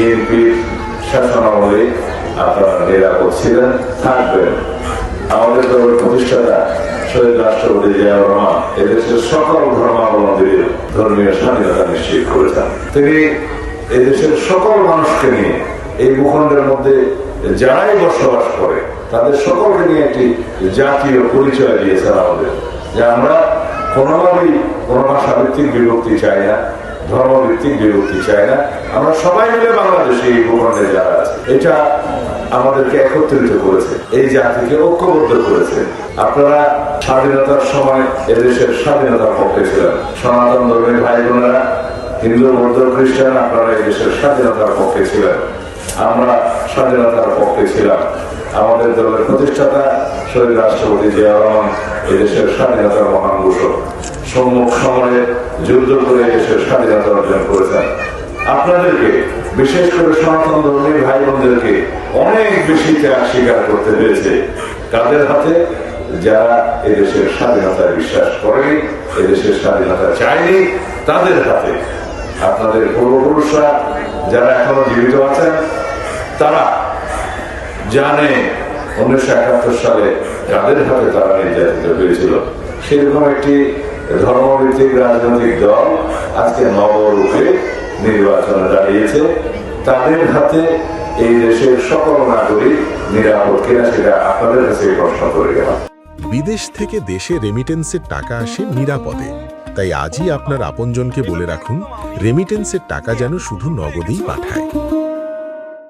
বিএনপির শাসনামলে আপনারা নিরাপদ ছিলেন, থাকবেন। আমাদের দলের প্রতিষ্ঠাতা শহীদ রাষ্ট্রপতি জিয়াউর রহমান এদেশের সকল ধর্মাবলম্বীদের ধর্মীয় স্বাধীনতা নিশ্চিত করেছেন। তিনি এদেশের সকল মানুষকে নিয়ে এই ভূখণ্ডের মধ্যে যারাই বসবাস করে তাদের সকলকে নিয়ে একটি জাতীয় পরিচয় দিয়েছেন আমাদের, যে আমরা কোনোভাবেই কোনো ভাষাভিত্তিক বিভক্তি চাই না, ধর্মভিত্তিক বিভক্তি চাই না। আমরা সবাই মিলে বাংলাদেশে এই ভূখণ্ডে যারা আছে, এটা আমাদেরকে একত্রিত করেছে, এই জাতিকে ঐক্যবদ্ধ করেছে। আপনারা স্বাধীনতার সময় এদেশের স্বাধীনতার পক্ষে ছিলেন। সনাতন ধর্মের ভাই বোনেরা, হিন্দু বৌদ্ধ খ্রিস্টান, আপনারা এই দেশের স্বাধীনতার পক্ষে ছিলেন। আমরা স্বাধীনতার পক্ষে ছিলাম। আমাদের দলের প্রতিষ্ঠাতা শহীদ রাষ্ট্রপতি জিয়াউর রহমান এদেশের স্বাধীনতার মহান ঘোষক, সম্মুখ সময়ে যুদ্ধ করে দেশের স্বাধীনতা অর্জন করেছেন। আপনাদেরকে, বিশেষ করে সনাতন ধর্মী ভাই বোনদেরকে অনেক বেশি ত্যাগ স্বীকার করতে হয়েছে। কাদের হাতে? যারা এদেশের স্বাধীনতায় বিশ্বাস করেনি, এদেশের স্বাধীনতা চায়নি, তাদের হাতে। আপনাদের পূর্বপুরুষরা যারা এখনো জীবিত আছেন তারা জানে 1971 সালে কাদের হাতে তারা নির্যাতিত হয়েছিল। সেরকম একটি ধর্মভিত্তিক রাজনৈতিক দল আজকে নবরূপে নির্বাচনে দাঁড়িয়েছে। তাদের হাতে এই দেশের সকল নাগরিক নিরাপদ কিনা সেটা আপনাদের কাছে প্রশ্ন করে গেলাম। বিদেশ থেকে দেশে রেমিটেন্সের টাকা আসে নিরাপদে, তাই আজই আপনার আপনজনকে বলে রাখুন রেমিটেন্সের টাকা যেন শুধু নগদেই পাঠায়।